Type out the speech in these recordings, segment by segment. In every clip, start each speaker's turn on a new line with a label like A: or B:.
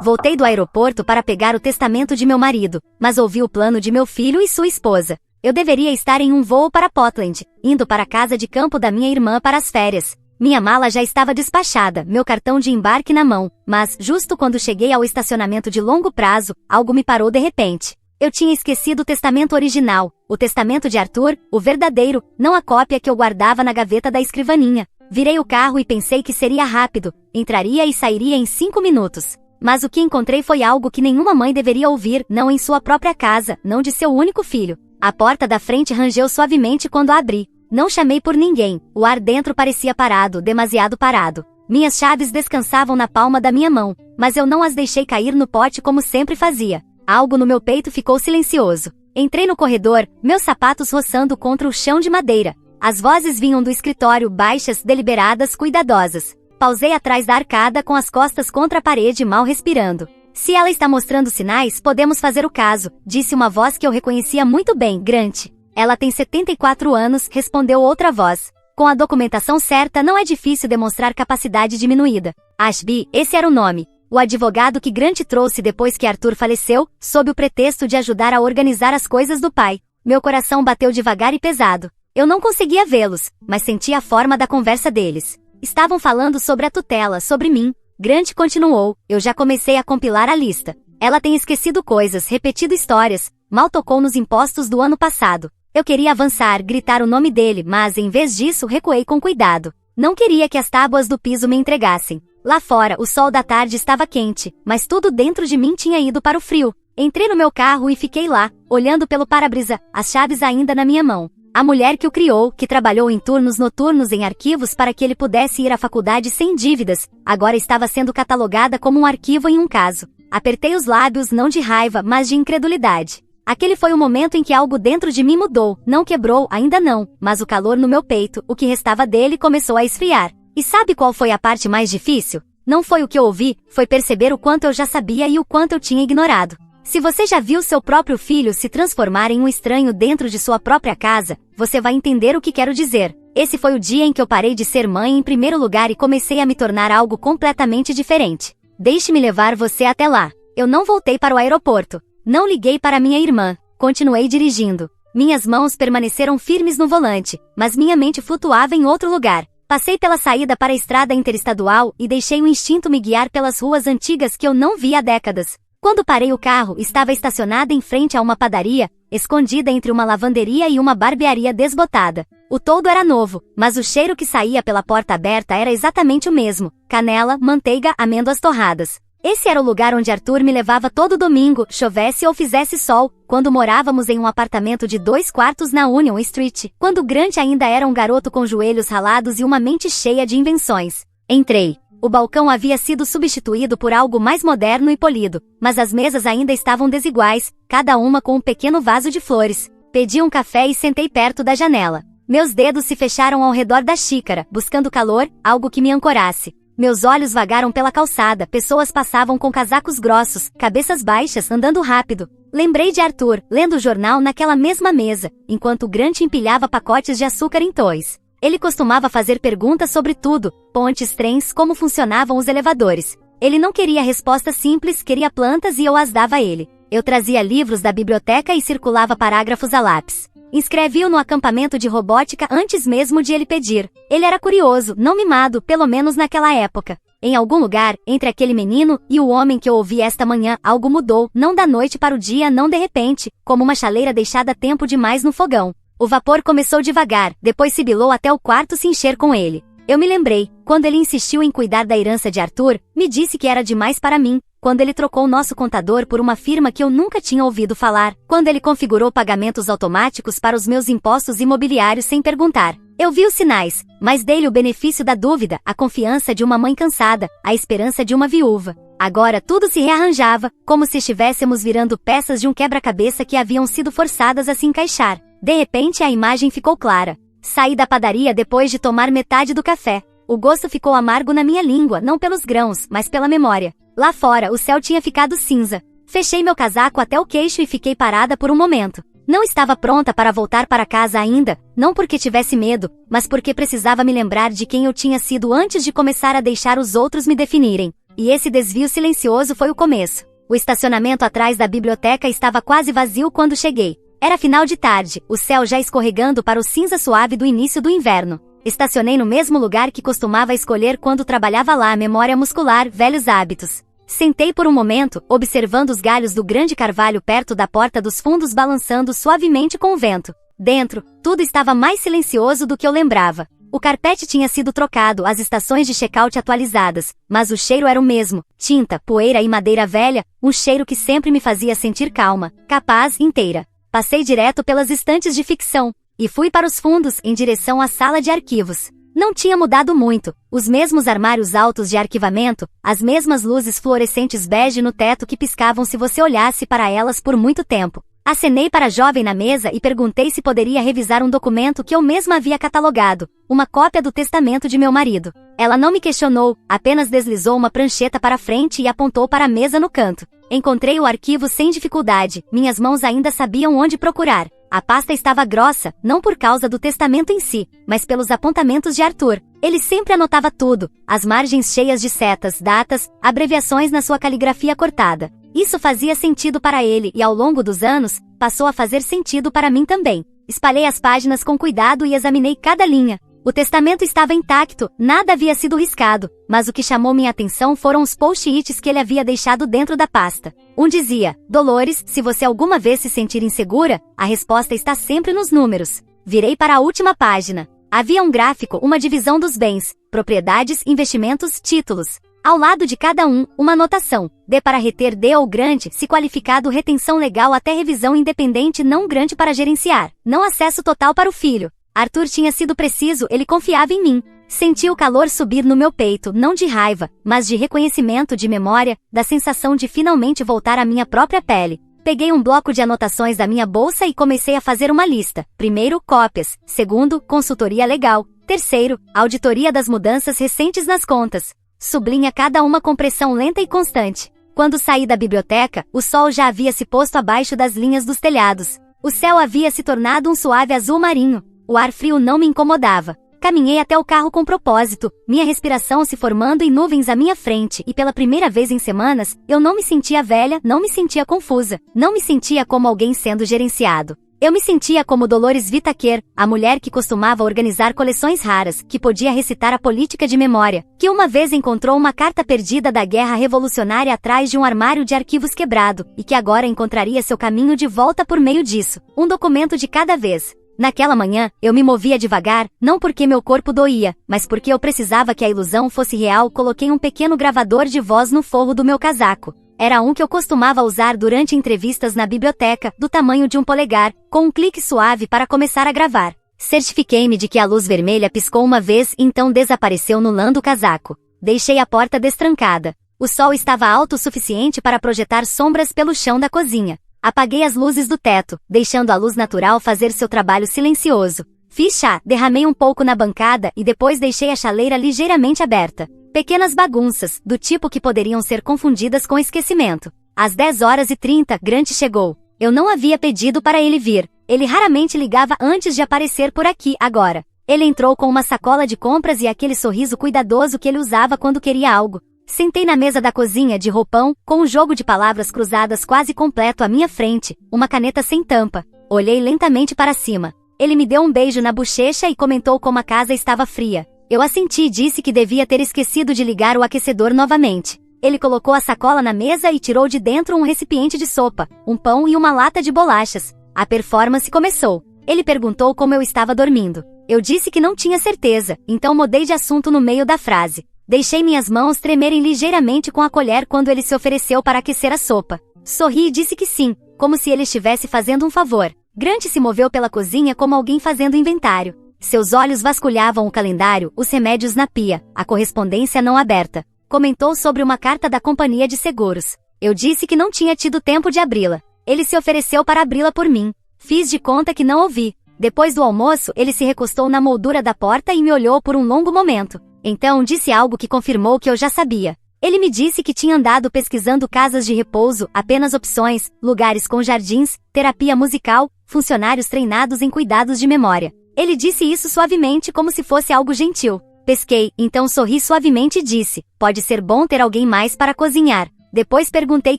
A: Voltei do aeroporto para pegar o testamento de meu marido, mas ouvi o plano de meu filho e sua esposa. Eu deveria estar em um voo para Portland, indo para a casa de campo da minha irmã para as férias. Minha mala já estava despachada, meu cartão de embarque na mão, mas, justo quando cheguei ao estacionamento de longo prazo, algo me parou de repente. Eu tinha esquecido o testamento original, o testamento de Arthur, o verdadeiro, não a cópia que eu guardava na gaveta da escrivaninha. Virei o carro e pensei que seria rápido, entraria e sairia em 5 minutos. Mas o que encontrei foi algo que nenhuma mãe deveria ouvir, não em sua própria casa, não de seu único filho. A porta da frente rangeu suavemente quando a abri. Não chamei por ninguém, o ar dentro parecia parado, demasiado parado. Minhas chaves descansavam na palma da minha mão, mas eu não as deixei cair no pote como sempre fazia. Algo no meu peito ficou silencioso. Entrei no corredor, meus sapatos roçando contra o chão de madeira. As vozes vinham do escritório, baixas, deliberadas, cuidadosas. Pausei atrás da arcada com as costas contra a parede, mal respirando. Se ela está mostrando sinais, podemos fazer o caso, disse uma voz que eu reconhecia muito bem, Grant. Ela tem 74 anos, respondeu outra voz. Com a documentação certa, não é difícil demonstrar capacidade diminuída. Ashby, esse era o nome. O advogado que Grant trouxe depois que Arthur faleceu, sob o pretexto de ajudar a organizar as coisas do pai. Meu coração bateu devagar e pesado. Eu não conseguia vê-los, mas sentia a forma da conversa deles. Estavam falando sobre a tutela, sobre mim. Grant continuou, eu já comecei a compilar a lista. Ela tem esquecido coisas, repetido histórias, mal tocou nos impostos do ano passado. Eu queria avançar, gritar o nome dele, mas em vez disso recuei com cuidado. Não queria que as tábuas do piso me entregassem. Lá fora, o sol da tarde estava quente, mas tudo dentro de mim tinha ido para o frio. Entrei no meu carro e fiquei lá, olhando pelo para-brisa, as chaves ainda na minha mão. A mulher que o criou, que trabalhou em turnos noturnos em arquivos para que ele pudesse ir à faculdade sem dívidas, agora estava sendo catalogada como um arquivo em um caso. Apertei os lábios não de raiva, mas de incredulidade. Aquele foi o momento em que algo dentro de mim mudou, não quebrou, ainda não, mas o calor no meu peito, o que restava dele, começou a esfriar. E sabe qual foi a parte mais difícil? Não foi o que eu ouvi, foi perceber o quanto eu já sabia e o quanto eu tinha ignorado. Se você já viu seu próprio filho se transformar em um estranho dentro de sua própria casa, você vai entender o que quero dizer. Esse foi o dia em que eu parei de ser mãe em primeiro lugar e comecei a me tornar algo completamente diferente. Deixe-me levar você até lá. Eu não voltei para o aeroporto. Não liguei para minha irmã. Continuei dirigindo. Minhas mãos permaneceram firmes no volante, mas minha mente flutuava em outro lugar. Passei pela saída para a estrada interestadual e deixei o instinto me guiar pelas ruas antigas que eu não via há décadas. Quando parei o carro, estava estacionada em frente a uma padaria, escondida entre uma lavanderia e uma barbearia desbotada. O toldo era novo, mas o cheiro que saía pela porta aberta era exatamente o mesmo: canela, manteiga, amêndoas torradas. Esse era o lugar onde Arthur me levava todo domingo, chovesse ou fizesse sol, quando morávamos em um apartamento de 2 quartos na Union Street, quando Grant ainda era um garoto com joelhos ralados e uma mente cheia de invenções. Entrei. O balcão havia sido substituído por algo mais moderno e polido, mas as mesas ainda estavam desiguais, cada uma com um pequeno vaso de flores. Pedi um café e sentei perto da janela. Meus dedos se fecharam ao redor da xícara, buscando calor, algo que me ancorasse. Meus olhos vagaram pela calçada, pessoas passavam com casacos grossos, cabeças baixas, andando rápido. Lembrei de Arthur, lendo o jornal naquela mesma mesa, enquanto Grant empilhava pacotes de açúcar em toys. Ele costumava fazer perguntas sobre tudo: pontes, trens, como funcionavam os elevadores. Ele não queria respostas simples, queria plantas e eu as dava a ele. Eu trazia livros da biblioteca e circulava parágrafos a lápis. Inscrevi-o no acampamento de robótica antes mesmo de ele pedir. Ele era curioso, não mimado, pelo menos naquela época. Em algum lugar, entre aquele menino e o homem que eu ouvi esta manhã, algo mudou, não da noite para o dia, não de repente, como uma chaleira deixada tempo demais no fogão. O vapor começou devagar, depois sibilou até o quarto se encher com ele. Eu me lembrei, quando ele insistiu em cuidar da herança de Arthur, me disse que era demais para mim, quando ele trocou nosso contador por uma firma que eu nunca tinha ouvido falar, quando ele configurou pagamentos automáticos para os meus impostos imobiliários sem perguntar. Eu vi os sinais, mas dei-lhe o benefício da dúvida, a confiança de uma mãe cansada, a esperança de uma viúva. Agora tudo se rearranjava, como se estivéssemos virando peças de um quebra-cabeça que haviam sido forçadas a se encaixar. De repente a imagem ficou clara. Saí da padaria depois de tomar metade do café. O gosto ficou amargo na minha língua, não pelos grãos, mas pela memória. Lá fora, o céu tinha ficado cinza. Fechei meu casaco até o queixo e fiquei parada por um momento. Não estava pronta para voltar para casa ainda, não porque tivesse medo, mas porque precisava me lembrar de quem eu tinha sido antes de começar a deixar os outros me definirem. e esse desvio silencioso foi o começo. O estacionamento atrás da biblioteca estava quase vazio quando cheguei. Era final de tarde, o céu já escorregando para o cinza suave do início do inverno. Estacionei no mesmo lugar que costumava escolher quando trabalhava lá, memória muscular, velhos hábitos. Sentei por um momento, observando os galhos do grande carvalho perto da porta dos fundos balançando suavemente com o vento. Dentro, tudo estava mais silencioso do que eu lembrava. O carpete tinha sido trocado, as estações de check-out atualizadas, mas o cheiro era o mesmo, tinta, poeira e madeira velha, um cheiro que sempre me fazia sentir calma, capaz, inteira. Passei direto pelas estantes de ficção, e fui para os fundos, em direção à sala de arquivos. Não tinha mudado muito, os mesmos armários altos de arquivamento, as mesmas luzes fluorescentes bege no teto que piscavam se você olhasse para elas por muito tempo. Acenei para a jovem na mesa e perguntei se poderia revisar um documento que eu mesma havia catalogado, uma cópia do testamento de meu marido. Ela não me questionou, apenas deslizou uma prancheta para frente e apontou para a mesa no canto. Encontrei o arquivo sem dificuldade, minhas mãos ainda sabiam onde procurar. A pasta estava grossa, não por causa do testamento em si, mas pelos apontamentos de Arthur. Ele sempre anotava tudo, as margens cheias de setas, datas, abreviações na sua caligrafia cortada. Isso fazia sentido para ele e ao longo dos anos, passou a fazer sentido para mim também. Espalhei as páginas com cuidado e examinei cada linha. O testamento estava intacto, nada havia sido riscado, mas o que chamou minha atenção foram os post-its que ele havia deixado dentro da pasta. Um dizia: Dolores, se você alguma vez se sentir insegura, a resposta está sempre nos números. Virei para a última página. Havia um gráfico, uma divisão dos bens, propriedades, investimentos, títulos. Ao lado de cada um, uma anotação. D para reter, D ou grande, se qualificado, retenção legal até revisão independente, não grande para gerenciar. Não acesso total para o filho. Arthur tinha sido preciso, ele confiava em mim. Senti o calor subir no meu peito, não de raiva, mas de reconhecimento, de memória, da sensação de finalmente voltar à minha própria pele. Peguei um bloco de anotações da minha bolsa e comecei a fazer uma lista. Primeiro, cópias. Segundo, consultoria legal. Terceiro, auditoria das mudanças recentes nas contas. Sublinha cada uma com pressão lenta e constante. Quando saí da biblioteca, o sol já havia se posto abaixo das linhas dos telhados. O céu havia se tornado um suave azul marinho. O ar frio não me incomodava. Caminhei até o carro com propósito, minha respiração se formando em nuvens à minha frente e pela primeira vez em semanas, eu não me sentia velha, não me sentia confusa, não me sentia como alguém sendo gerenciado. Eu me sentia como Dolores Whittaker, a mulher que costumava organizar coleções raras, que podia recitar a política de memória, que uma vez encontrou uma carta perdida da guerra revolucionária atrás de um armário de arquivos quebrado, e que agora encontraria seu caminho de volta por meio disso, um documento de cada vez. Naquela manhã, eu me movia devagar, não porque meu corpo doía, mas porque eu precisava que a ilusão fosse real. Coloquei um pequeno gravador de voz no forro do meu casaco. Era um que eu costumava usar durante entrevistas na biblioteca, do tamanho de um polegar, com um clique suave para começar a gravar. Certifiquei-me de que a luz vermelha piscou uma vez e então desapareceu no lã do casaco. Deixei a porta destrancada. O sol estava alto o suficiente para projetar sombras pelo chão da cozinha. Apaguei as luzes do teto, deixando a luz natural fazer seu trabalho silencioso. Fiz chá, derramei um pouco na bancada e depois deixei a chaleira ligeiramente aberta. Pequenas bagunças, do tipo que poderiam ser confundidas com esquecimento. Às 10h30, Grant chegou. Eu não havia pedido para ele vir. Ele raramente ligava antes de aparecer por aqui, agora. Ele entrou com uma sacola de compras e aquele sorriso cuidadoso que ele usava quando queria algo. Sentei na mesa da cozinha de roupão, com um jogo de palavras cruzadas quase completo à minha frente, uma caneta sem tampa. Olhei lentamente para cima. Ele me deu um beijo na bochecha e comentou como a casa estava fria. Eu assenti e disse que devia ter esquecido de ligar o aquecedor novamente. Ele colocou a sacola na mesa e tirou de dentro um recipiente de sopa, um pão e uma lata de bolachas. A performance começou. Ele perguntou como eu estava dormindo. Eu disse que não tinha certeza, então mudei de assunto no meio da frase. Deixei minhas mãos tremerem ligeiramente com a colher quando ele se ofereceu para aquecer a sopa. Sorri e disse que sim, como se ele estivesse fazendo um favor. Grant se moveu pela cozinha como alguém fazendo inventário. Seus olhos vasculhavam o calendário, os remédios na pia, a correspondência não aberta. Comentou sobre uma carta da companhia de seguros. Eu disse que não tinha tido tempo de abri-la. Ele se ofereceu para abri-la por mim. Fiz de conta que não ouvi. Depois do almoço, ele se recostou na moldura da porta e me olhou por um longo momento. Então disse algo que confirmou o que eu já sabia. Ele me disse que tinha andado pesquisando casas de repouso, apenas opções, lugares com jardins, terapia musical, funcionários treinados em cuidados de memória. Ele disse isso suavemente como se fosse algo gentil. Pesquei, então sorri suavemente e disse, pode ser bom ter alguém mais para cozinhar. Depois perguntei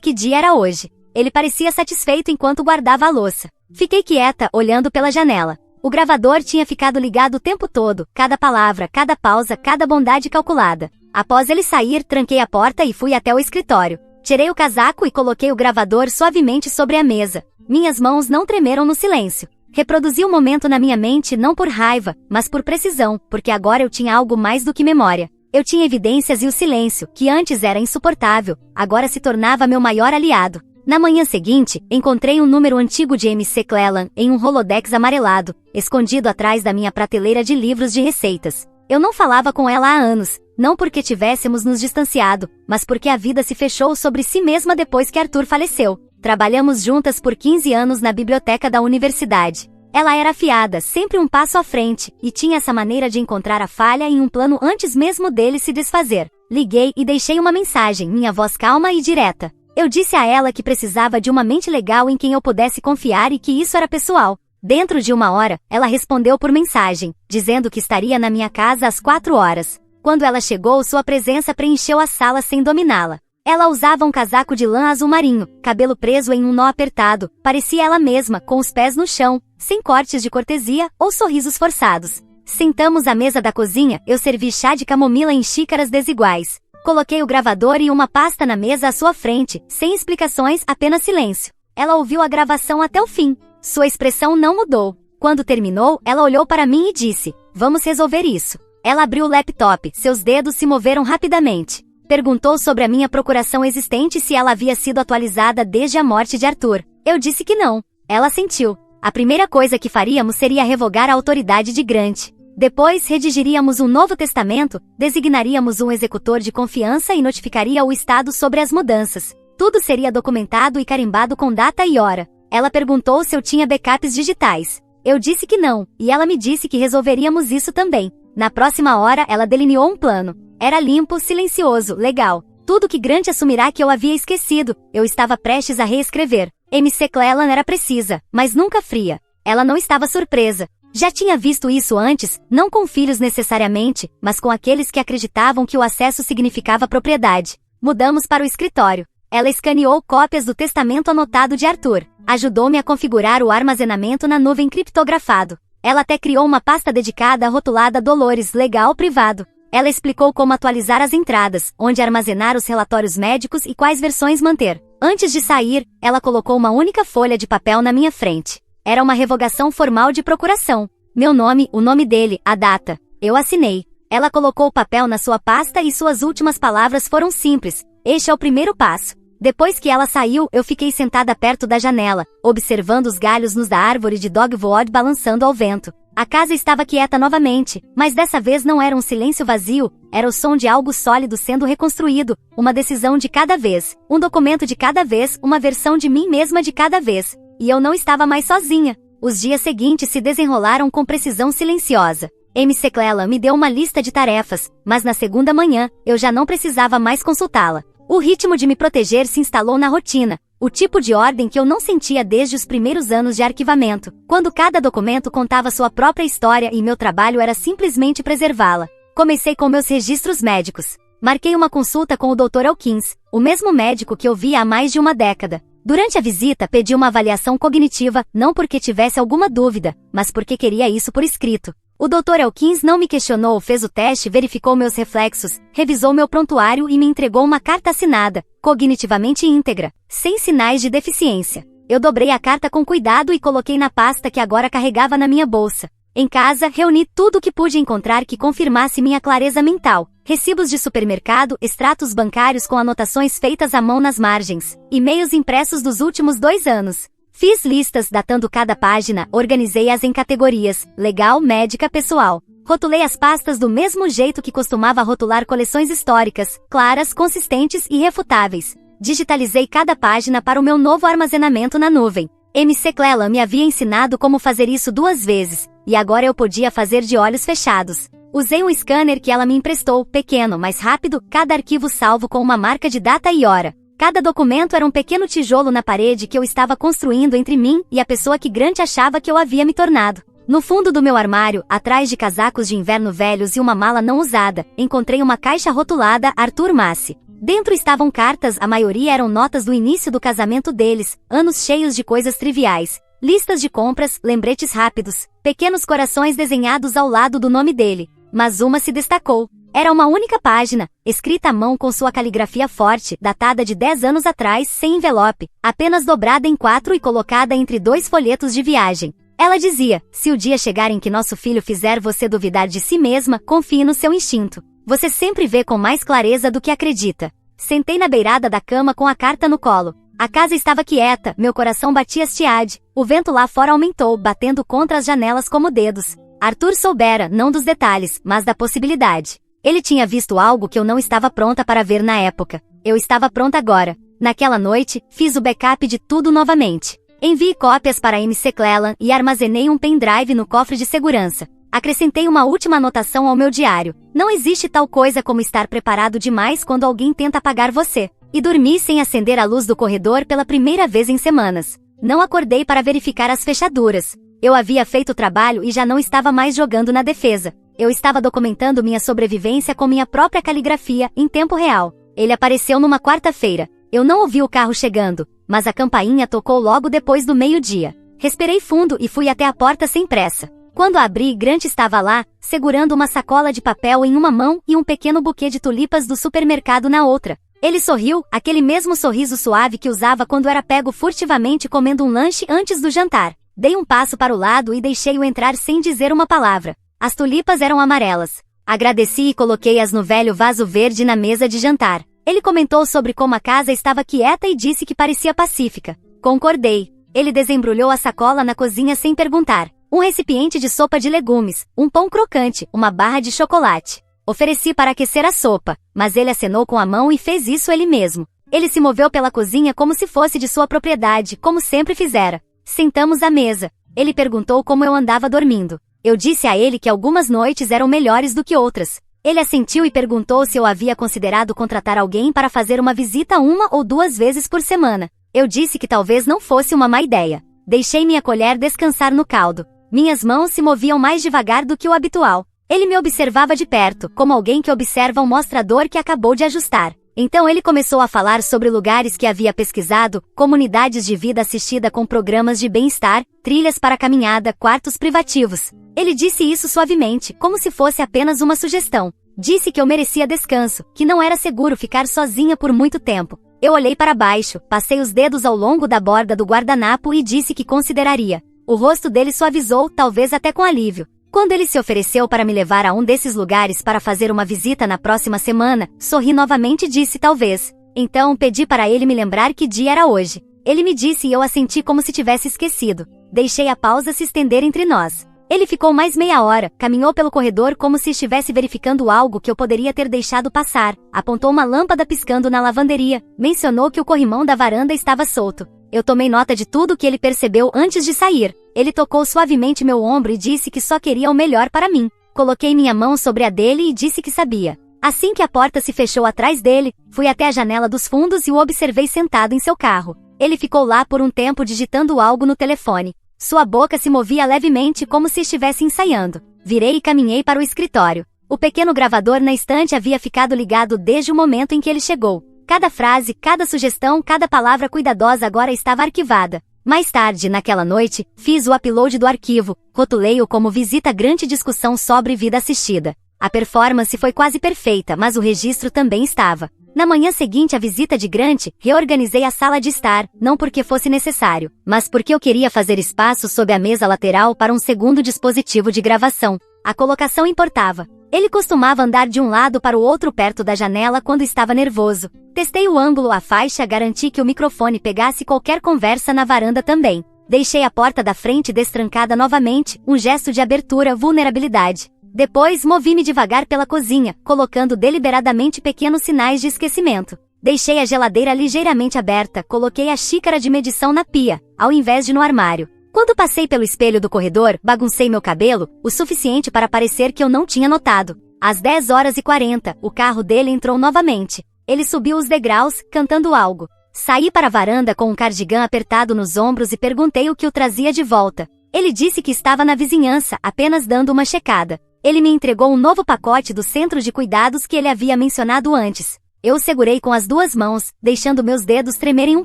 A: que dia era hoje. Ele parecia satisfeito enquanto guardava a louça. Fiquei quieta, olhando pela janela. O gravador tinha ficado ligado o tempo todo, cada palavra, cada pausa, cada bondade calculada. Após ele sair, tranquei a porta e fui até o escritório. Tirei o casaco e coloquei o gravador suavemente sobre a mesa. Minhas mãos não tremeram no silêncio. Reproduzi o momento na minha mente não por raiva, mas por precisão, porque agora eu tinha algo mais do que memória. Eu tinha evidências e o silêncio, que antes era insuportável, agora se tornava meu maior aliado. Na manhã seguinte, encontrei um número antigo de MC Cleland em um Rolodex amarelado, escondido atrás da minha prateleira de livros de receitas. Eu não falava com ela há anos, não porque tivéssemos nos distanciado, mas porque a vida se fechou sobre si mesma depois que Arthur faleceu. Trabalhamos juntas por 15 anos na biblioteca da universidade. Ela era afiada, sempre um passo à frente, e tinha essa maneira de encontrar a falha em um plano antes mesmo dele se desfazer. Liguei e deixei uma mensagem, minha voz calma e direta. Eu disse a ela que precisava de uma mente legal em quem eu pudesse confiar e que isso era pessoal. Dentro de 1 hora, ela respondeu por mensagem, dizendo que estaria na minha casa às 4 horas. Quando ela chegou, sua presença preencheu a sala sem dominá-la. Ela usava um casaco de lã azul marinho, cabelo preso em um nó apertado, parecia ela mesma, com os pés no chão, sem cortes de cortesia ou sorrisos forçados. Sentamos à mesa da cozinha, eu servi chá de camomila em xícaras desiguais. Coloquei o gravador e uma pasta na mesa à sua frente, sem explicações, apenas silêncio. Ela ouviu a gravação até o fim. Sua expressão não mudou. Quando terminou, ela olhou para mim e disse, vamos resolver isso. Ela abriu o laptop, seus dedos se moveram rapidamente. Perguntou sobre a minha procuração existente e se ela havia sido atualizada desde a morte de Arthur. Eu disse que não. Ela assentiu. A primeira coisa que faríamos seria revogar a autoridade de Grant. Depois, redigiríamos um novo testamento, designaríamos um executor de confiança e notificaria o Estado sobre as mudanças. Tudo seria documentado e carimbado com data e hora. Ela perguntou se eu tinha backups digitais. Eu disse que não, e ela me disse que resolveríamos isso também. Na próxima hora, ela delineou um plano. Era limpo, silencioso, legal. Tudo que Grant assumirá que eu havia esquecido, eu estava prestes a reescrever. MC Cleland era precisa, mas nunca fria. Ela não estava surpresa. Já tinha visto isso antes, não com filhos necessariamente, mas com aqueles que acreditavam que o acesso significava propriedade. Mudamos para o escritório. Ela escaneou cópias do testamento anotado de Arthur. Ajudou-me a configurar o armazenamento na nuvem criptografado. Ela até criou uma pasta dedicada rotulada Dolores Legal Privado. Ela explicou como atualizar as entradas, onde armazenar os relatórios médicos e quais versões manter. Antes de sair, ela colocou uma única folha de papel na minha frente. Era uma revogação formal de procuração. Meu nome, o nome dele, a data. Eu assinei. Ela colocou o papel na sua pasta e suas últimas palavras foram simples. Este é o primeiro passo. Depois que ela saiu, eu fiquei sentada perto da janela, observando os galhos da árvore de dogwood balançando ao vento. A casa estava quieta novamente, mas dessa vez não era um silêncio vazio, era o som de algo sólido sendo reconstruído, uma decisão de cada vez, um documento de cada vez, uma versão de mim mesma de cada vez. E eu não estava mais sozinha. Os dias seguintes se desenrolaram com precisão silenciosa. MC Cleland me deu uma lista de tarefas, mas na segunda manhã, eu já não precisava mais consultá-la. O ritmo de me proteger se instalou na rotina, o tipo de ordem que eu não sentia desde os primeiros anos de arquivamento, quando cada documento contava sua própria história e meu trabalho era simplesmente preservá-la. Comecei com meus registros médicos. Marquei uma consulta com o Dr. Elkins, o mesmo médico que eu via há mais de uma década. Durante a visita, pedi uma avaliação cognitiva, não porque tivesse alguma dúvida, mas porque queria isso por escrito. O Dr. Elkins não me questionou, fez o teste, verificou meus reflexos, revisou meu prontuário e me entregou uma carta assinada, cognitivamente íntegra, sem sinais de deficiência. Eu dobrei a carta com cuidado e coloquei na pasta que agora carregava na minha bolsa. Em casa, reuni tudo o que pude encontrar que confirmasse minha clareza mental. Recibos de supermercado, extratos bancários com anotações feitas à mão nas margens, e-mails impressos dos últimos 2 anos. Fiz listas datando cada página, organizei-as em categorias, legal, médica, pessoal. Rotulei as pastas do mesmo jeito que costumava rotular coleções históricas, claras, consistentes e irrefutáveis. Digitalizei cada página para o meu novo armazenamento na nuvem. MC Cleland me havia ensinado como fazer isso 2 vezes, e agora eu podia fazer de olhos fechados. Usei um scanner que ela me emprestou, pequeno, mas rápido, cada arquivo salvo com uma marca de data e hora. Cada documento era um pequeno tijolo na parede que eu estava construindo entre mim e a pessoa que Grant achava que eu havia me tornado. No fundo do meu armário, atrás de casacos de inverno velhos e uma mala não usada, encontrei uma caixa rotulada Arthur Massi. Dentro estavam cartas, a maioria eram notas do início do casamento deles, anos cheios de coisas triviais, listas de compras, lembretes rápidos, pequenos corações desenhados ao lado do nome dele. Mas uma se destacou. Era uma única página, escrita à mão com sua caligrafia forte, datada de 10 anos atrás, sem envelope, apenas dobrada em 4 e colocada entre 2 folhetos de viagem. Ela dizia: se o dia chegar em que nosso filho fizer você duvidar de si mesma, confie no seu instinto. Você sempre vê com mais clareza do que acredita. Sentei na beirada da cama com a carta no colo. A casa estava quieta, meu coração batia hasteade. O vento lá fora aumentou, batendo contra as janelas como dedos. Arthur soubera, não dos detalhes, mas da possibilidade. Ele tinha visto algo que eu não estava pronta para ver na época. Eu estava pronta agora. Naquela noite, fiz o backup de tudo novamente. Enviei cópias para MC Cleland e armazenei um pendrive no cofre de segurança. Acrescentei uma última anotação ao meu diário. Não existe tal coisa como estar preparado demais quando alguém tenta apagar você. E dormi sem acender a luz do corredor pela primeira vez em semanas. Não acordei para verificar as fechaduras. Eu havia feito o trabalho e já não estava mais jogando na defesa. Eu estava documentando minha sobrevivência com minha própria caligrafia, em tempo real. Ele apareceu numa quarta-feira. Eu não ouvi o carro chegando, mas a campainha tocou logo depois do meio-dia. Respirei fundo e fui até a porta sem pressa. Quando a abri, Grant estava lá, segurando uma sacola de papel em uma mão e um pequeno buquê de tulipas do supermercado na outra. Ele sorriu, aquele mesmo sorriso suave que usava quando era pego furtivamente comendo um lanche antes do jantar. Dei um passo para o lado e deixei-o entrar sem dizer uma palavra. As tulipas eram amarelas. Agradeci e coloquei-as no velho vaso verde na mesa de jantar. Ele comentou sobre como a casa estava quieta e disse que parecia pacífica. Concordei. Ele desembrulhou a sacola na cozinha sem perguntar. Um recipiente de sopa de legumes, um pão crocante, uma barra de chocolate. Ofereci para aquecer a sopa, mas ele acenou com a mão e fez isso ele mesmo. Ele se moveu pela cozinha como se fosse de sua propriedade, como sempre fizera. Sentamos à mesa. Ele perguntou como eu andava dormindo. Eu disse a ele que algumas noites eram melhores do que outras. Ele assentiu e perguntou se eu havia considerado contratar alguém para fazer uma visita 1 ou 2 vezes por semana. Eu disse que talvez não fosse uma má ideia. Deixei minha colher descansar no caldo. Minhas mãos se moviam mais devagar do que o habitual. Ele me observava de perto, como alguém que observa um mostrador que acabou de ajustar. Então ele começou a falar sobre lugares que havia pesquisado, comunidades de vida assistida com programas de bem-estar, trilhas para caminhada, quartos privativos. Ele disse isso suavemente, como se fosse apenas uma sugestão. Disse que eu merecia descanso, que não era seguro ficar sozinha por muito tempo. Eu olhei para baixo, passei os dedos ao longo da borda do guardanapo e disse que consideraria. O rosto dele suavizou, talvez até com alívio. Quando ele se ofereceu para me levar a um desses lugares para fazer uma visita na próxima semana, sorri novamente e disse talvez. Então pedi para ele me lembrar que dia era hoje. Ele me disse e eu assenti como se tivesse esquecido. Deixei a pausa se estender entre nós. Ele ficou mais meia hora, caminhou pelo corredor como se estivesse verificando algo que eu poderia ter deixado passar. Apontou uma lâmpada piscando na lavanderia. Mencionou que o corrimão da varanda estava solto. Eu tomei nota de tudo que ele percebeu antes de sair. Ele tocou suavemente meu ombro e disse que só queria o melhor para mim. Coloquei minha mão sobre a dele e disse que sabia. Assim que a porta se fechou atrás dele, fui até a janela dos fundos e o observei sentado em seu carro. Ele ficou lá por um tempo digitando algo no telefone. Sua boca se movia levemente como se estivesse ensaiando. Virei e caminhei para o escritório. O pequeno gravador na estante havia ficado ligado desde o momento em que ele chegou. Cada frase, cada sugestão, cada palavra cuidadosa agora estava arquivada. Mais tarde, naquela noite, fiz o upload do arquivo, rotulei-o como visita grande discussão sobre vida assistida. A performance foi quase perfeita, mas o registro também estava. Na manhã seguinte à visita de Grant, reorganizei a sala de estar, não porque fosse necessário, mas porque eu queria fazer espaço sob a mesa lateral para um segundo dispositivo de gravação. A colocação importava. Ele costumava andar de um lado para o outro perto da janela quando estava nervoso. Testei o ângulo à faixa, garanti que o microfone pegasse qualquer conversa na varanda também. Deixei a porta da frente destrancada novamente, um gesto de abertura, vulnerabilidade. Depois, movi-me devagar pela cozinha, colocando deliberadamente pequenos sinais de esquecimento. Deixei a geladeira ligeiramente aberta, coloquei a xícara de medição na pia, ao invés de no armário. Quando passei pelo espelho do corredor, baguncei meu cabelo, o suficiente para parecer que eu não tinha notado. Às 10h40, o carro dele entrou novamente. Ele subiu os degraus, cantando algo. Saí para a varanda com um cardigã apertado nos ombros e perguntei o que o trazia de volta. Ele disse que estava na vizinhança, apenas dando uma checada. Ele me entregou um novo pacote do centro de cuidados que ele havia mencionado antes. Eu o segurei com as duas mãos, deixando meus dedos tremerem um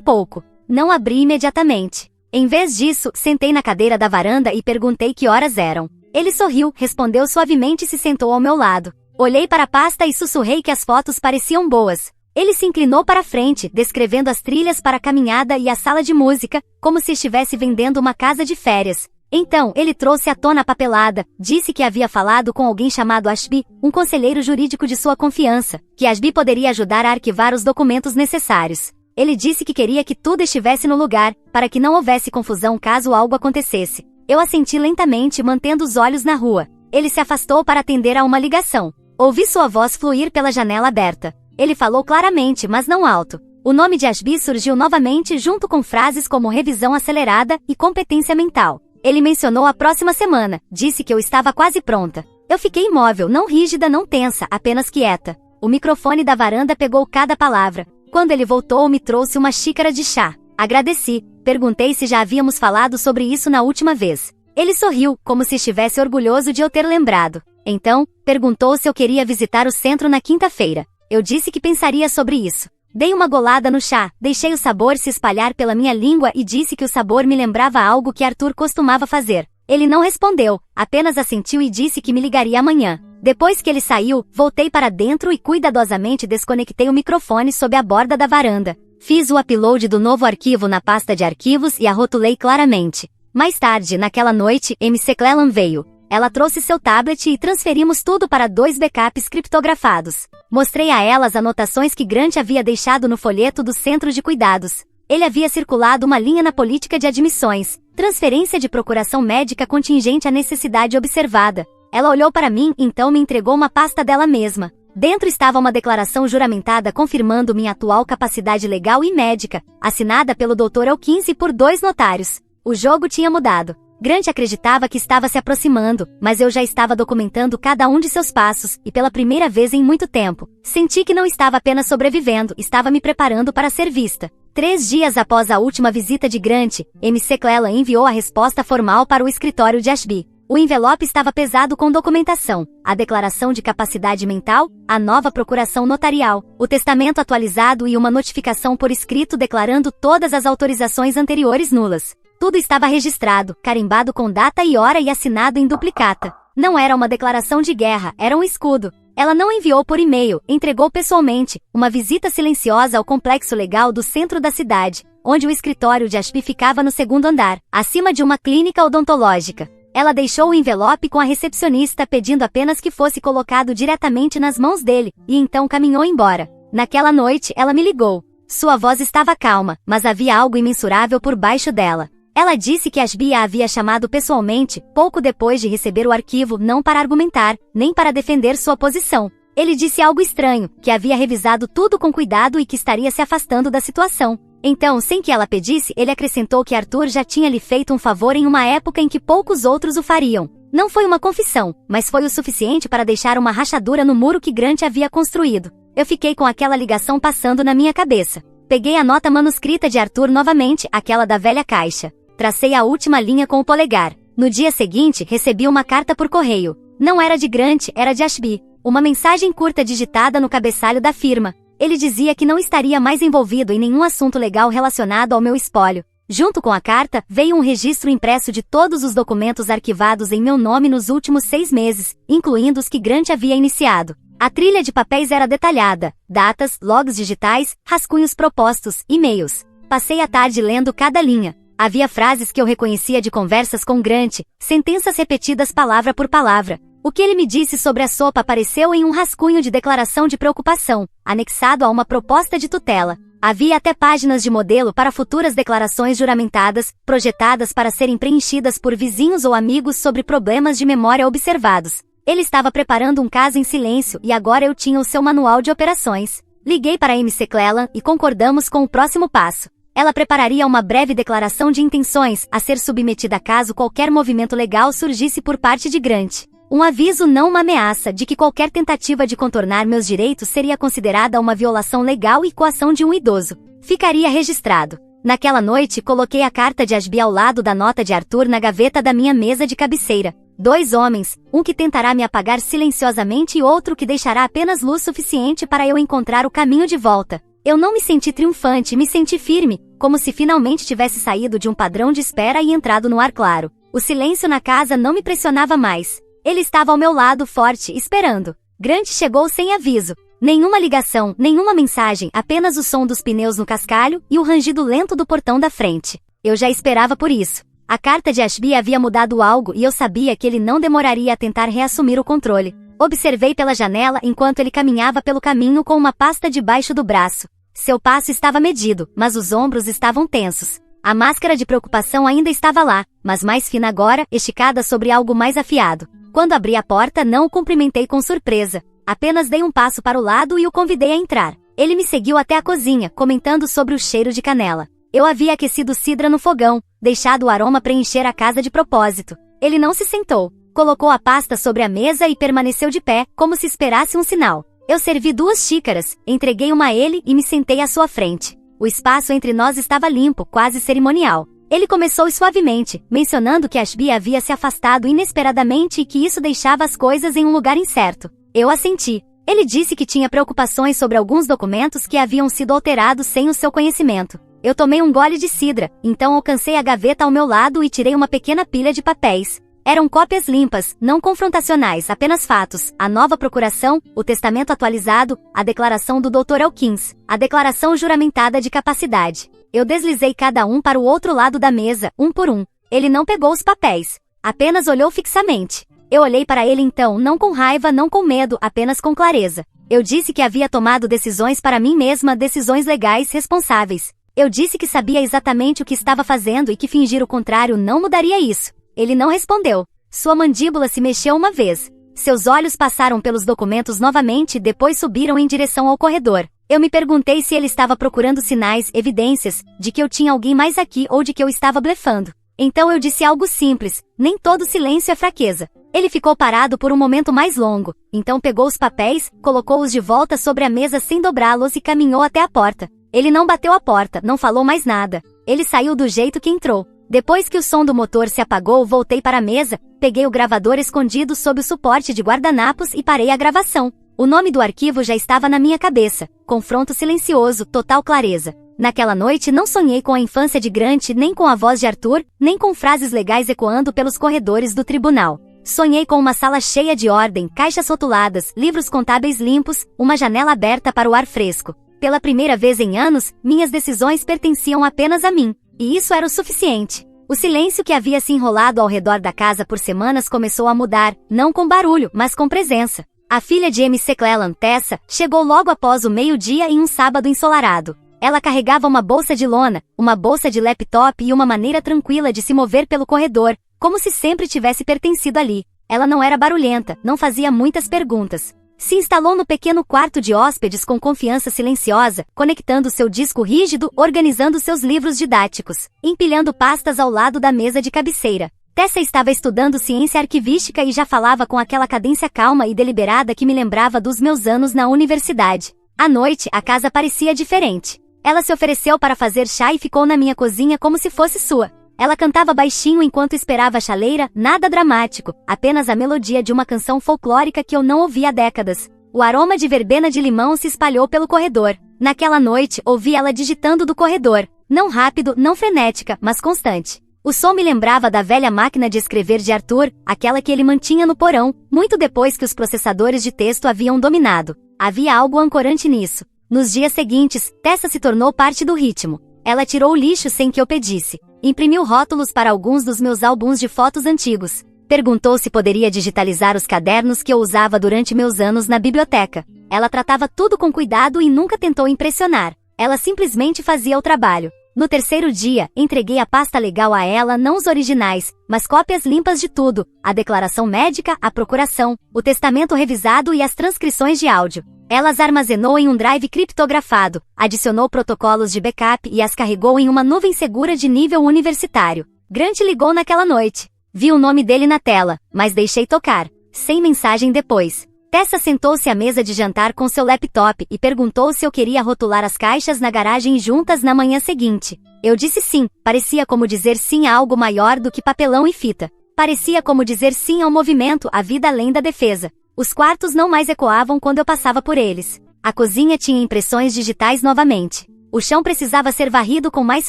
A: pouco. Não abri imediatamente. Em vez disso, sentei na cadeira da varanda e perguntei que horas eram. Ele sorriu, respondeu suavemente e se sentou ao meu lado. Olhei para a pasta e sussurrei que as fotos pareciam boas. Ele se inclinou para a frente, descrevendo as trilhas para a caminhada e a sala de música, como se estivesse vendendo uma casa de férias. Então, ele trouxe à tona a papelada, disse que havia falado com alguém chamado Ashby, um conselheiro jurídico de sua confiança, que Ashby poderia ajudar a arquivar os documentos necessários. Ele disse que queria que tudo estivesse no lugar, para que não houvesse confusão caso algo acontecesse. Eu assenti lentamente, mantendo os olhos na rua. Ele se afastou para atender a uma ligação. Ouvi sua voz fluir pela janela aberta. Ele falou claramente, mas não alto. O nome de Ashby surgiu novamente junto com frases como revisão acelerada e competência mental. Ele mencionou a próxima semana, disse que eu estava quase pronta. Eu fiquei imóvel, não rígida, não tensa, apenas quieta. O microfone da varanda pegou cada palavra. Quando ele voltou, me trouxe uma xícara de chá. Agradeci. Perguntei se já havíamos falado sobre isso na última vez. Ele sorriu, como se estivesse orgulhoso de eu ter lembrado. Então, perguntou se eu queria visitar o centro na quinta-feira. Eu disse que pensaria sobre isso. Dei uma golada no chá, deixei o sabor se espalhar pela minha língua e disse que o sabor me lembrava algo que Arthur costumava fazer. Ele não respondeu, apenas assentiu e disse que me ligaria amanhã. Depois que ele saiu, voltei para dentro e cuidadosamente desconectei o microfone sob a borda da varanda. Fiz o upload do novo arquivo na pasta de arquivos e a rotulei claramente. Mais tarde, naquela noite, MC Cleland veio. Ela trouxe seu tablet e transferimos tudo para 2 backups criptografados. Mostrei a ela as anotações que Grant havia deixado no folheto do centro de cuidados. Ele havia circulado uma linha na política de admissões, transferência de procuração médica contingente à necessidade observada. Ela olhou para mim, então me entregou uma pasta dela mesma. Dentro estava uma declaração juramentada confirmando minha atual capacidade legal e médica, assinada pelo Dr. Elkins e por 2 notários. O jogo tinha mudado. Grant acreditava que estava se aproximando, mas eu já estava documentando cada um de seus passos, e pela primeira vez em muito tempo, senti que não estava apenas sobrevivendo, estava me preparando para ser vista. 3 dias após a última visita de Grant, MC Cleland enviou a resposta formal para o escritório de Ashby. O envelope estava pesado com documentação, a declaração de capacidade mental, a nova procuração notarial, o testamento atualizado e uma notificação por escrito declarando todas as autorizações anteriores nulas. Tudo estava registrado, carimbado com data e hora e assinado em duplicata. Não era uma declaração de guerra, era um escudo. Ela não enviou por e-mail, entregou pessoalmente, uma visita silenciosa ao complexo legal do centro da cidade, onde o escritório de Ashby ficava no 2º andar, acima de uma clínica odontológica. Ela deixou o envelope com a recepcionista pedindo apenas que fosse colocado diretamente nas mãos dele, e então caminhou embora. Naquela noite, ela me ligou. Sua voz estava calma, mas havia algo imensurável por baixo dela. Ela disse que Ashby a havia chamado pessoalmente, pouco depois de receber o arquivo, não para argumentar, nem para defender sua posição. Ele disse algo estranho, que havia revisado tudo com cuidado e que estaria se afastando da situação. Então, sem que ela pedisse, ele acrescentou que Arthur já tinha lhe feito um favor em uma época em que poucos outros o fariam. Não foi uma confissão, mas foi o suficiente para deixar uma rachadura no muro que Grant havia construído. Eu fiquei com aquela ligação passando na minha cabeça. Peguei a nota manuscrita de Arthur novamente, aquela da velha caixa. Tracei a última linha com o polegar. No dia seguinte, recebi uma carta por correio. Não era de Grant, era de Ashby. Uma mensagem curta digitada no cabeçalho da firma. Ele dizia que não estaria mais envolvido em nenhum assunto legal relacionado ao meu espólio. Junto com a carta, veio um registro impresso de todos os documentos arquivados em meu nome nos últimos 6 meses, incluindo os que Grant havia iniciado. A trilha de papéis era detalhada, datas, logs digitais, rascunhos propostos, e-mails. Passei a tarde lendo cada linha. Havia frases que eu reconhecia de conversas com Grant, sentenças repetidas palavra por palavra. O que ele me disse sobre a sopa apareceu em um rascunho de declaração de preocupação, anexado a uma proposta de tutela. Havia até páginas de modelo para futuras declarações juramentadas, projetadas para serem preenchidas por vizinhos ou amigos sobre problemas de memória observados. Ele estava preparando um caso em silêncio e agora eu tinha o seu manual de operações. Liguei para MC Cleland e concordamos com o próximo passo. Ela prepararia uma breve declaração de intenções a ser submetida caso qualquer movimento legal surgisse por parte de Grant. Um aviso, não uma ameaça, de que qualquer tentativa de contornar meus direitos seria considerada uma violação legal e coação de um idoso. Ficaria registrado. Naquela noite, coloquei a carta de Ashby ao lado da nota de Arthur na gaveta da minha mesa de cabeceira. 2 homens, um que tentará me apagar silenciosamente e outro que deixará apenas luz suficiente para eu encontrar o caminho de volta. Eu não me senti triunfante, me senti firme, como se finalmente tivesse saído de um padrão de espera e entrado no ar claro. O silêncio na casa não me pressionava mais. Ele estava ao meu lado, forte, esperando. Grant chegou sem aviso. Nenhuma ligação, nenhuma mensagem, apenas o som dos pneus no cascalho e o rangido lento do portão da frente. Eu já esperava por isso. A carta de Ashby havia mudado algo e eu sabia que ele não demoraria a tentar reassumir o controle. Observei pela janela enquanto ele caminhava pelo caminho com uma pasta debaixo do braço. Seu passo estava medido, mas os ombros estavam tensos. A máscara de preocupação ainda estava lá, mas mais fina agora, esticada sobre algo mais afiado. Quando abri a porta, não o cumprimentei com surpresa. Apenas dei um passo para o lado e o convidei a entrar. Ele me seguiu até a cozinha, comentando sobre o cheiro de canela. Eu havia aquecido cidra no fogão, deixado o aroma preencher a casa de propósito. Ele não se sentou. Colocou a pasta sobre a mesa e permaneceu de pé, como se esperasse um sinal. Eu servi 2 xícaras, entreguei uma a ele e me sentei à sua frente. O espaço entre nós estava limpo, quase cerimonial. Ele começou suavemente, mencionando que Ashby havia se afastado inesperadamente e que isso deixava as coisas em um lugar incerto. Eu assenti. Ele disse que tinha preocupações sobre alguns documentos que haviam sido alterados sem o seu conhecimento. Eu tomei um gole de cidra, então alcancei a gaveta ao meu lado e tirei uma pequena pilha de papéis. Eram cópias limpas, não confrontacionais, apenas fatos, a nova procuração, o testamento atualizado, a declaração do Dr. Elkins, a declaração juramentada de capacidade. Eu deslizei cada um para o outro lado da mesa, um por um. Ele não pegou os papéis, apenas olhou fixamente. Eu olhei para ele então, não com raiva, não com medo, apenas com clareza. Eu disse que havia tomado decisões para mim mesma, decisões legais, responsáveis. Eu disse que sabia exatamente o que estava fazendo e que fingir o contrário não mudaria isso. Ele não respondeu. Sua mandíbula se mexeu uma vez. Seus olhos passaram pelos documentos novamente e depois subiram em direção ao corredor. Eu me perguntei se ele estava procurando sinais, evidências, de que eu tinha alguém mais aqui ou de que eu estava blefando. Então eu disse algo simples, nem todo silêncio é fraqueza. Ele ficou parado por um momento mais longo, então pegou os papéis, colocou-os de volta sobre a mesa sem dobrá-los e caminhou até a porta. Ele não bateu a porta, não falou mais nada. Ele saiu do jeito que entrou. Depois que o som do motor se apagou, voltei para a mesa, peguei o gravador escondido sob o suporte de guardanapos e parei a gravação. O nome do arquivo já estava na minha cabeça. Confronto silencioso, total clareza. Naquela noite não sonhei com a infância de Grant, nem com a voz de Arthur, nem com frases legais ecoando pelos corredores do tribunal. Sonhei com uma sala cheia de ordem, caixas rotuladas, livros contábeis limpos, uma janela aberta para o ar fresco. Pela primeira vez em anos, minhas decisões pertenciam apenas a mim. E isso era o suficiente. O silêncio que havia se enrolado ao redor da casa por semanas começou a mudar, não com barulho, mas com presença. A filha de M. C. Cleland, Tessa, chegou logo após o meio-dia em um sábado ensolarado. Ela carregava uma bolsa de lona, uma bolsa de laptop e uma maneira tranquila de se mover pelo corredor, como se sempre tivesse pertencido ali. Ela não era barulhenta, não fazia muitas perguntas. Se instalou no pequeno quarto de hóspedes com confiança silenciosa, conectando seu disco rígido, organizando seus livros didáticos, empilhando pastas ao lado da mesa de cabeceira. Tessa estava estudando ciência arquivística e já falava com aquela cadência calma e deliberada que me lembrava dos meus anos na universidade. À noite, a casa parecia diferente. Ela se ofereceu para fazer chá e ficou na minha cozinha como se fosse sua. Ela cantava baixinho enquanto esperava a chaleira, nada dramático, apenas a melodia de uma canção folclórica que eu não ouvia há décadas. O aroma de verbena de limão se espalhou pelo corredor. Naquela noite, ouvi ela digitando do corredor. Não rápido, não frenética, mas constante. O som me lembrava da velha máquina de escrever de Arthur, aquela que ele mantinha no porão, muito depois que os processadores de texto haviam dominado. Havia algo ancorante nisso. Nos dias seguintes, Tessa se tornou parte do ritmo. Ela tirou o lixo sem que eu pedisse. Imprimiu rótulos para alguns dos meus álbuns de fotos antigos. Perguntou se poderia digitalizar os cadernos que eu usava durante meus anos na biblioteca. Ela tratava tudo com cuidado e nunca tentou impressionar. Ela simplesmente fazia o trabalho. No terceiro dia, entreguei a pasta legal a ela, não os originais, mas cópias limpas de tudo, a declaração médica, a procuração, o testamento revisado e as transcrições de áudio. Ela as armazenou em um drive criptografado, adicionou protocolos de backup e as carregou em uma nuvem segura de nível universitário. Grant ligou naquela noite. Vi o nome dele na tela, mas deixei tocar. Sem mensagem depois. Tessa sentou-se à mesa de jantar com seu laptop e perguntou se eu queria rotular as caixas na garagem juntas na manhã seguinte. Eu disse sim, parecia como dizer sim a algo maior do que papelão e fita. Parecia como dizer sim ao movimento, à vida além da defesa. Os quartos não mais ecoavam quando eu passava por eles. A cozinha tinha impressões digitais novamente. O chão precisava ser varrido com mais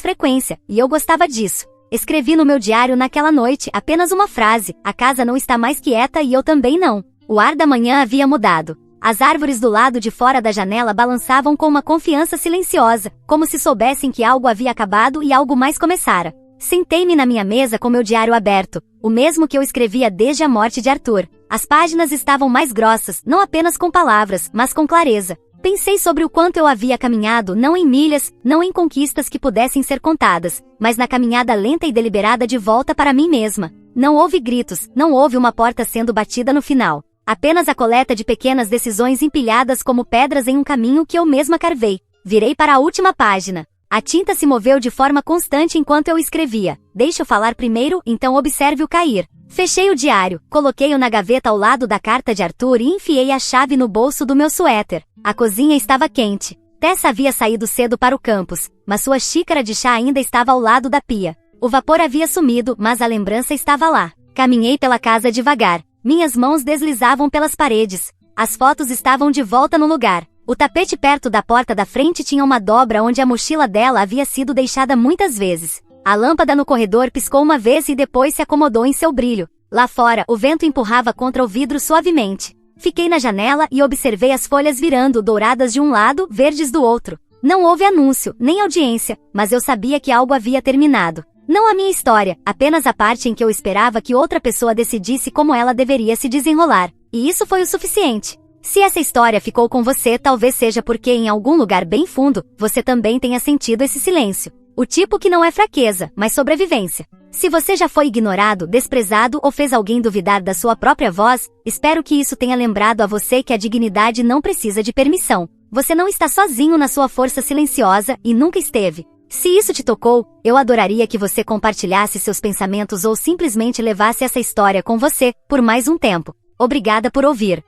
A: frequência, e eu gostava disso. Escrevi no meu diário naquela noite apenas uma frase: a casa não está mais quieta e eu também não. O ar da manhã havia mudado. As árvores do lado de fora da janela balançavam com uma confiança silenciosa, como se soubessem que algo havia acabado e algo mais começara. Sentei-me na minha mesa com meu diário aberto, o mesmo que eu escrevia desde a morte de Arthur. As páginas estavam mais grossas, não apenas com palavras, mas com clareza. Pensei sobre o quanto eu havia caminhado, não em milhas, não em conquistas que pudessem ser contadas, mas na caminhada lenta e deliberada de volta para mim mesma. Não houve gritos, não houve uma porta sendo batida no final. Apenas a coleta de pequenas decisões empilhadas como pedras em um caminho que eu mesma carvei. Virei para a última página. A tinta se moveu de forma constante enquanto eu escrevia. Deixe-o falar primeiro, então observe-o cair. Fechei o diário, coloquei-o na gaveta ao lado da carta de Arthur e enfiei a chave no bolso do meu suéter. A cozinha estava quente. Tessa havia saído cedo para o campus, mas sua xícara de chá ainda estava ao lado da pia. O vapor havia sumido, mas a lembrança estava lá. Caminhei pela casa devagar. Minhas mãos deslizavam pelas paredes. As fotos estavam de volta no lugar. O tapete perto da porta da frente tinha uma dobra onde a mochila dela havia sido deixada muitas vezes. A lâmpada no corredor piscou uma vez e depois se acomodou em seu brilho. Lá fora, o vento empurrava contra o vidro suavemente. Fiquei na janela e observei as folhas virando, douradas de um lado, verdes do outro. Não houve anúncio, nem audiência, mas eu sabia que algo havia terminado. Não a minha história, apenas a parte em que eu esperava que outra pessoa decidisse como ela deveria se desenrolar. E isso foi o suficiente. Se essa história ficou com você, talvez seja porque em algum lugar bem fundo, você também tenha sentido esse silêncio. O tipo que não é fraqueza, mas sobrevivência. Se você já foi ignorado, desprezado ou fez alguém duvidar da sua própria voz, espero que isso tenha lembrado a você que a dignidade não precisa de permissão. Você não está sozinho na sua força silenciosa e nunca esteve. Se isso te tocou, eu adoraria que você compartilhasse seus pensamentos ou simplesmente levasse essa história com você, por mais um tempo. Obrigada por ouvir.